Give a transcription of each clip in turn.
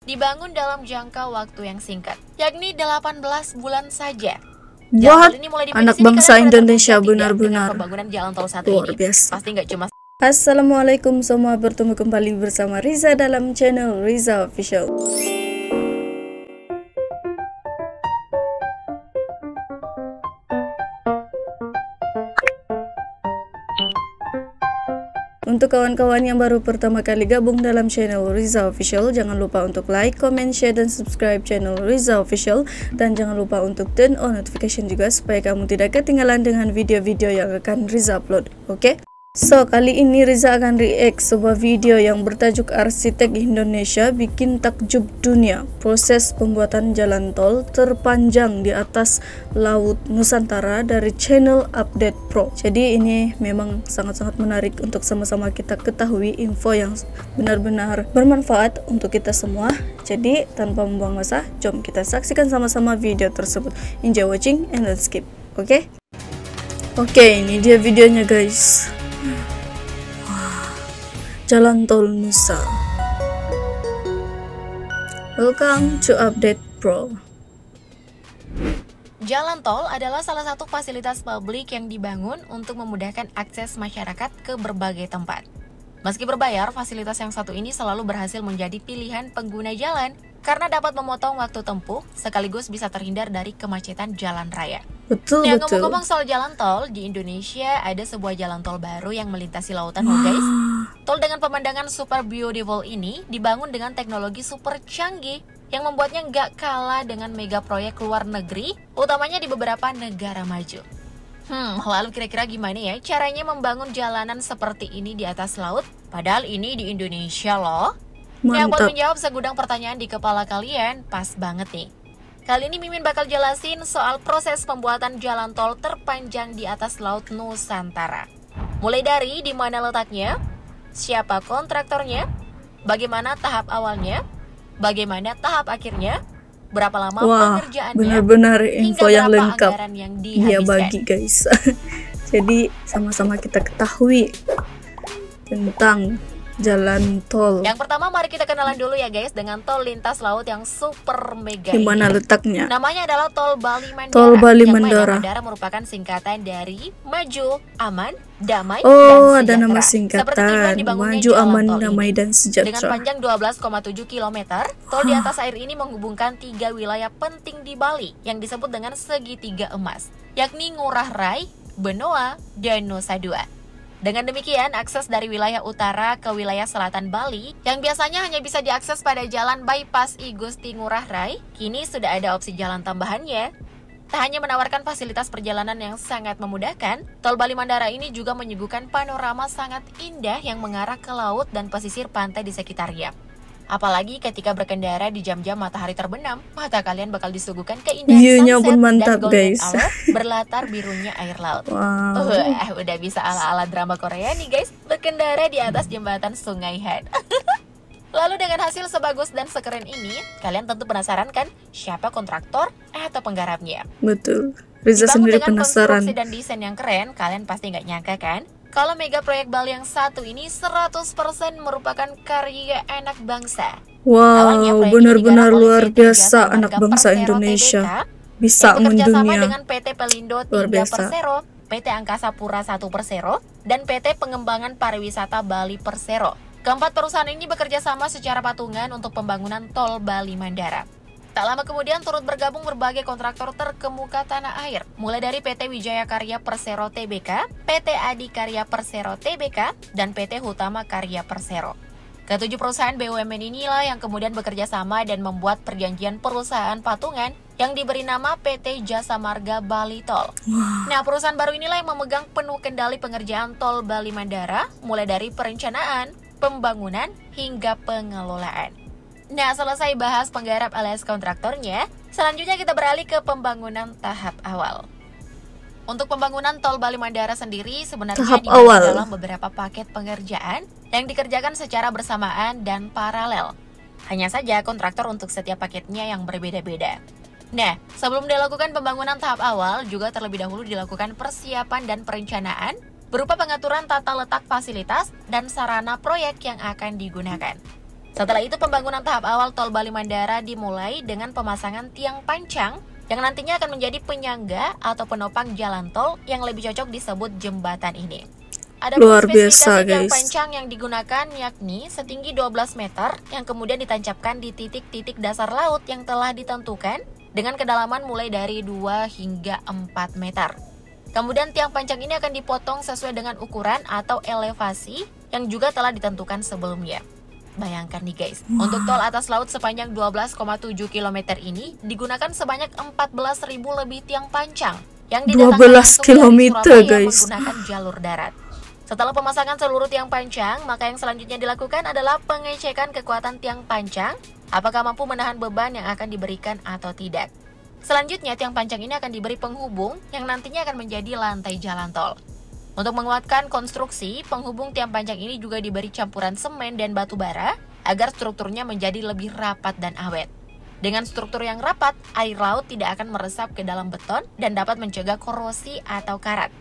dibangun dalam jangka waktu yang singkat, yakni 18 bulan saja. What? Anak bangsa Indonesia benar-benar pembangunan jalan tol satu luar ini. biasa. Pasti nggak cuma. Assalamualaikum semua, bertemu kembali bersama Riza dalam channel Riza Official. Untuk kawan-kawan yang baru pertama kali gabung dalam channel Riza Official, jangan lupa untuk like, comment, share, dan subscribe channel Riza Official. Dan jangan lupa untuk turn on notification juga supaya kamu tidak ketinggalan dengan video-video yang akan Riza upload, oke? So, kali ini Riza akan react sebuah video yang bertajuk Arsitek Indonesia Bikin Takjub Dunia, proses pembuatan jalan tol terpanjang di atas laut Nusantara dari channel Update Pro. Jadi ini memang sangat-sangat menarik untuk sama-sama kita ketahui info yang benar-benar bermanfaat untuk kita semua. Jadi tanpa membuang masa, jom kita saksikan sama-sama video tersebut. Enjoy watching and let's skip, oke? Oke, ini dia videonya guys. Jalan tol Nusa. Welcome to Update Pro. Jalan tol adalah salah satu fasilitas publik yang dibangun untuk memudahkan akses masyarakat ke berbagai tempat. Meski berbayar, fasilitas yang satu ini selalu berhasil menjadi pilihan pengguna jalan karena dapat memotong waktu tempuh sekaligus bisa terhindar dari kemacetan jalan raya. Betul. Ngomong-ngomong soal jalan tol, di Indonesia ada sebuah jalan tol baru yang melintasi lautan loh guys. Tol dengan pemandangan super beautiful ini dibangun dengan teknologi super canggih yang membuatnya nggak kalah dengan mega proyek luar negeri, utamanya di beberapa negara maju. Lalu kira-kira gimana ya caranya membangun jalanan seperti ini di atas laut? Padahal ini di Indonesia loh. Yang buat menjawab segudang pertanyaan di kepala kalian, pas banget nih. Kali ini Mimin bakal jelasin soal proses pembuatan jalan tol terpanjang di atas laut Nusantara. Mulai dari di mana letaknya, siapa kontraktornya, bagaimana tahap awalnya, bagaimana tahap akhirnya, berapa lama pengerjaannya, benar-benar info yang lengkap yang ya bagi guys. Jadi sama-sama kita ketahui tentang jalan tol. Yang pertama mari kita kenalan dulu ya guys dengan tol lintas laut yang super mega. Di mana letaknya? Namanya adalah Tol Bali Mandara. Tol Bali Mandara merupakan singkatan dari Maju, Aman, Damai, dan Sejahtera. Ada nama singkatan Maju, Aman, Damai, dan Sejahtera. Dengan panjang 12,7 km, tol di atas air ini menghubungkan 3 wilayah penting di Bali yang disebut dengan segitiga emas, yakni Ngurah Rai, Benoa, dan Nusa Dua. Dengan demikian, akses dari wilayah utara ke wilayah selatan Bali yang biasanya hanya bisa diakses pada jalan bypass I Gusti Ngurah Rai, kini sudah ada opsi jalan tambahannya. Tak hanya menawarkan fasilitas perjalanan yang sangat memudahkan, Tol Bali Mandara ini juga menyuguhkan panorama sangat indah yang mengarah ke laut dan pesisir pantai di sekitarnya. Apalagi ketika berkendara di jam-jam matahari terbenam, mata kalian bakal disuguhkan keindahan sunset pun mantap, dan golden guys. hour berlatar birunya air laut. Udah bisa ala-ala drama Korea nih guys, berkendara di atas jembatan Sungai Han. Lalu dengan hasil sebagus dan sekeren ini, kalian tentu penasaran kan siapa kontraktor atau penggarapnya? Betul, Riza sendiri penasaran. Konstruksi dan desain yang keren, kalian pasti nggak nyangka kan? Kalau mega proyek Bali yang satu ini 100% merupakan karya anak bangsa. Wow, benar-benar luar biasa anak bangsa Indonesia bisa mendunia. Dengan PT Pelindo 3 Persero, PT Angkasa Pura 1 Persero, dan PT Pengembangan Pariwisata Bali Persero. Keempat perusahaan ini bekerja sama secara patungan untuk pembangunan Tol Bali Mandara. Tak lama kemudian turut bergabung berbagai kontraktor terkemuka tanah air, mulai dari PT Wijaya Karya Persero Tbk, PT Adikarya Persero Tbk, dan PT Hutama Karya Persero. Ketujuh perusahaan BUMN inilah yang kemudian bekerja sama dan membuat perjanjian perusahaan patungan yang diberi nama PT Jasa Marga Bali Tol. Nah, perusahaan baru inilah yang memegang penuh kendali pengerjaan Tol Bali Mandara, mulai dari perencanaan, pembangunan, hingga pengelolaan. Nah, selesai bahas penggarap alias kontraktornya, selanjutnya kita beralih ke pembangunan tahap awal. Untuk pembangunan Tol Bali Mandara sendiri sebenarnya dibagi dalam beberapa paket pengerjaan yang dikerjakan secara bersamaan dan paralel. Hanya saja kontraktor untuk setiap paketnya yang berbeda-beda. Nah, sebelum dilakukan pembangunan tahap awal, juga terlebih dahulu dilakukan persiapan dan perencanaan berupa pengaturan tata letak fasilitas dan sarana proyek yang akan digunakan. Setelah itu pembangunan tahap awal tol Bali Mandara dimulai dengan pemasangan tiang pancang yang nantinya akan menjadi penyangga atau penopang jalan tol yang lebih cocok disebut jembatan ini. Ada Luar biasa, tiang guys. pancang yang digunakan yakni setinggi 12 meter yang kemudian ditancapkan di titik-titik dasar laut yang telah ditentukan dengan kedalaman mulai dari 2 hingga 4 meter. Kemudian tiang pancang ini akan dipotong sesuai dengan ukuran atau elevasi yang juga telah ditentukan sebelumnya. Bayangkan nih guys, untuk tol atas laut sepanjang 12,7 km ini digunakan sebanyak 14.000 lebih tiang pancang yang didatangkan 12 km, guys. menggunakan jalur darat. Setelah pemasangan seluruh tiang pancang, maka yang selanjutnya dilakukan adalah pengecekan kekuatan tiang pancang, apakah mampu menahan beban yang akan diberikan atau tidak. Selanjutnya, tiang pancang ini akan diberi penghubung yang nantinya akan menjadi lantai jalan tol. Untuk menguatkan konstruksi, penghubung tiang pancang ini juga diberi campuran semen dan batu bara agar strukturnya menjadi lebih rapat dan awet. Dengan struktur yang rapat, air laut tidak akan meresap ke dalam beton dan dapat mencegah korosi atau karat.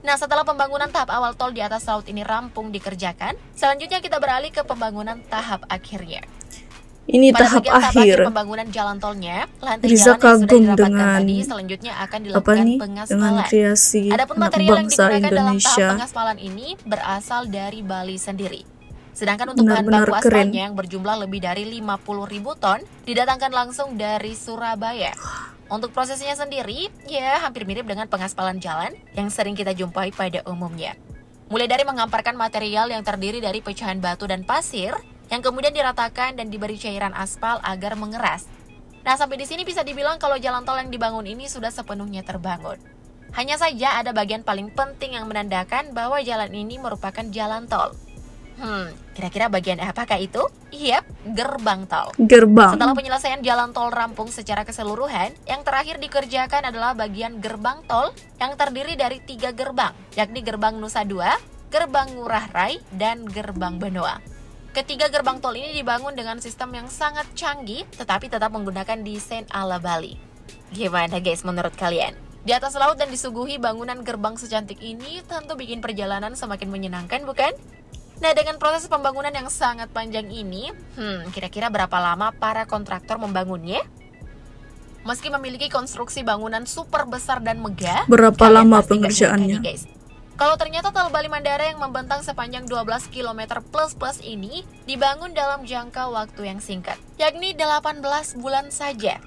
Nah, setelah pembangunan tahap awal tol di atas laut ini rampung dikerjakan, selanjutnya kita beralih ke pembangunan tahap akhirnya. Ini Pada tahap bagian akhir. Pembangunan jalan tolnya, lantai Riza jalan yang sudah kagum dirapatkan dengan tadi selanjutnya akan apa dilakukan nih? Dengan pengaspalan. kreasi Adapun anak material yang bangsa digunakan dalam tahap Indonesia. pengaspalan ini berasal dari Bali sendiri. Sedangkan untuk bahan Benar-benar baku keren. aspalnya yang berjumlah lebih dari 50.000 ton didatangkan langsung dari Surabaya. Untuk prosesnya sendiri, ya hampir mirip dengan pengaspalan jalan yang sering kita jumpai pada umumnya. Mulai dari menghamparkan material yang terdiri dari pecahan batu dan pasir, yang kemudian diratakan dan diberi cairan aspal agar mengeras. Nah, sampai di sini bisa dibilang kalau jalan tol yang dibangun ini sudah sepenuhnya terbangun. Hanya saja ada bagian paling penting yang menandakan bahwa jalan ini merupakan jalan tol. Kira-kira bagian apakah itu? Yap, gerbang tol. Gerbang. Setelah penyelesaian jalan tol rampung secara keseluruhan, yang terakhir dikerjakan adalah bagian gerbang tol yang terdiri dari 3 gerbang, yakni gerbang Nusa Dua, gerbang Ngurah Rai, dan gerbang Benoa. Ketiga gerbang tol ini dibangun dengan sistem yang sangat canggih, tetapi tetap menggunakan desain ala Bali. Gimana guys menurut kalian? Di atas laut dan disuguhi bangunan gerbang secantik ini, tentu bikin perjalanan semakin menyenangkan, bukan? Nah, dengan proses pembangunan yang sangat panjang ini, kira-kira berapa lama para kontraktor membangunnya? Meski memiliki konstruksi bangunan super besar dan megah, Berapa kalian lama pasti nggak pengerjaannya? nyangka nih, guys. Kalau ternyata tol Bali Mandara yang membentang sepanjang 12 km plus ini dibangun dalam jangka waktu yang singkat, yakni 18 bulan saja.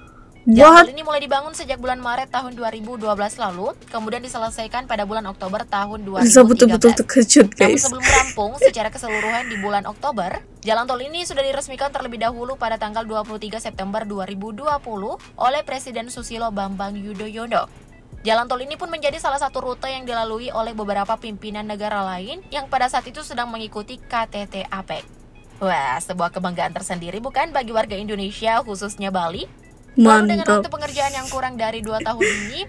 Jalan tol ini mulai dibangun sejak bulan Maret tahun 2012 lalu, kemudian diselesaikan pada bulan Oktober tahun 2013. Riza betul-betul terkejut, Namun guys. sebelum rampung secara keseluruhan di bulan Oktober, jalan tol ini sudah diresmikan terlebih dahulu pada tanggal 23 September 2020 oleh Presiden Susilo Bambang Yudhoyono. Jalan tol ini pun menjadi salah satu rute yang dilalui oleh beberapa pimpinan negara lain yang pada saat itu sedang mengikuti KTT APEC. Wah, sebuah kebanggaan tersendiri bukan bagi warga Indonesia, khususnya Bali? Lalu dengan waktu Mantap. pengerjaan yang kurang dari 2 tahun ini,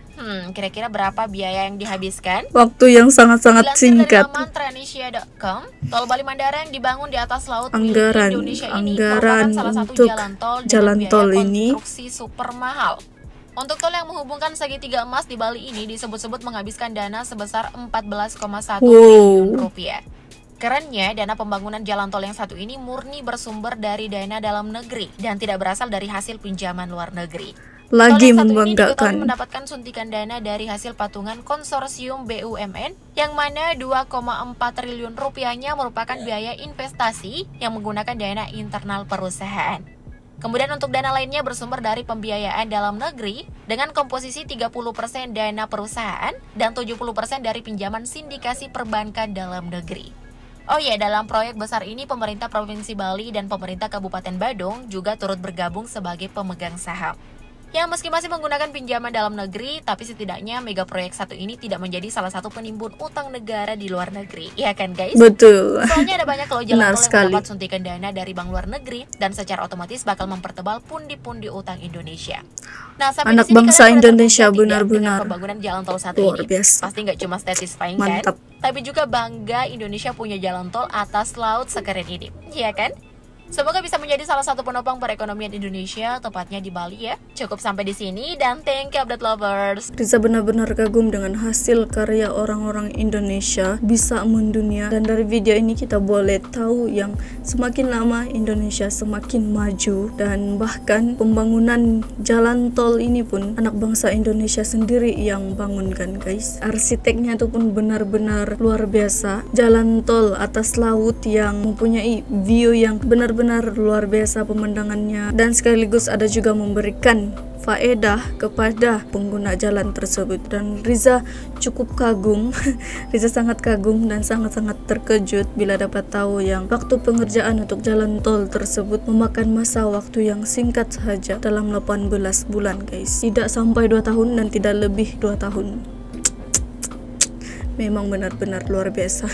kira-kira berapa biaya yang dihabiskan? Waktu yang sangat-sangat Dilansir singkat. dari laman Tranesia.com, tol Bali Mandara yang dibangun di atas laut Anggaran- milik Indonesia ini anggaran merupakan salah satu untuk jalan tol jalan dengan tol biaya ini. konstruksi super mahal. Untuk tol yang menghubungkan segitiga emas di Bali ini disebut-sebut menghabiskan dana sebesar 14,1 triliun rupiah. Kerennya, dana pembangunan jalan tol yang satu ini murni bersumber dari dana dalam negeri dan tidak berasal dari hasil pinjaman luar negeri. Lagi Tol yang satu ini diketahui membanggakan. mendapatkan suntikan dana dari hasil patungan konsorsium BUMN yang mana 2,4 triliun rupiahnya merupakan biaya investasi yang menggunakan dana internal perusahaan. Kemudian untuk dana lainnya bersumber dari pembiayaan dalam negeri dengan komposisi 30% dana perusahaan dan 70% dari pinjaman sindikasi perbankan dalam negeri. Oh iya, dalam proyek besar ini pemerintah Provinsi Bali dan pemerintah Kabupaten Badung juga turut bergabung sebagai pemegang saham. Ya, meski masih menggunakan pinjaman dalam negeri, tapi setidaknya mega proyek satu ini tidak menjadi salah satu penimbun utang negara di luar negeri. Iya kan guys? Betul. Soalnya ada banyak loh jalan Benar tol yang sekali. mendapat suntikan dana dari bank luar negeri dan secara otomatis bakal mempertebal pundi-pundi utang Indonesia. Nah, sampai Anak di sini bangsa kalian udah Indonesia terbuka tidak benar-benar dengan pembangunan jalan tol satu luar ini. biasa. Pasti nggak cuma satisfying Mantap. kan? Tapi juga bangga Indonesia punya jalan tol atas laut sekeren ini. Iya kan? Semoga bisa menjadi salah satu penopang perekonomian Indonesia, tepatnya di Bali ya. Cukup sampai di sini dan thank you update lovers. Riza benar-benar kagum dengan hasil karya orang-orang Indonesia bisa mendunia, dan dari video ini kita boleh tahu yang semakin lama Indonesia semakin maju, dan bahkan pembangunan jalan tol ini pun anak bangsa Indonesia sendiri yang bangunkan guys. Arsiteknya itu pun benar-benar luar biasa. Jalan tol atas laut yang mempunyai view yang benar-benar luar biasa pemandangannya, dan sekaligus ada juga memberikan faedah kepada pengguna jalan tersebut. Dan Riza cukup kagum Riza sangat kagum dan sangat-sangat terkejut bila dapat tahu yang waktu pengerjaan untuk jalan tol tersebut memakan masa waktu yang singkat saja, dalam 18 bulan guys. Tidak sampai 2 tahun dan tidak lebih 2 tahun. Memang benar-benar luar biasa.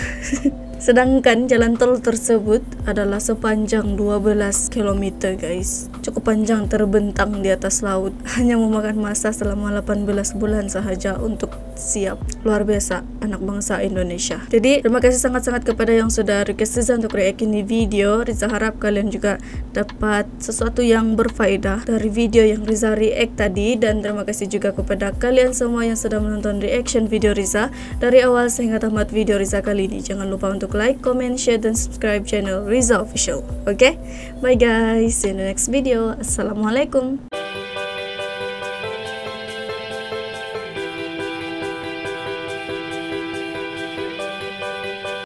Sedangkan jalan tol tersebut adalah sepanjang 12 km guys. Cukup panjang, terbentang di atas laut. Hanya memakan masa selama 18 bulan sahaja untuk siap. Luar biasa anak bangsa Indonesia. Jadi terima kasih sangat-sangat kepada yang sudah request Riza untuk react ini video. Riza harap kalian juga dapat sesuatu yang berfaedah dari video yang Riza react tadi. Dan terima kasih juga kepada kalian semua yang sudah menonton reaction video Riza dari awal sehingga tamat video Riza kali ini. Jangan lupa untuk like, comment, share, dan subscribe channel Riza Official. Oke? Bye guys, see you in the next video. Assalamualaikum.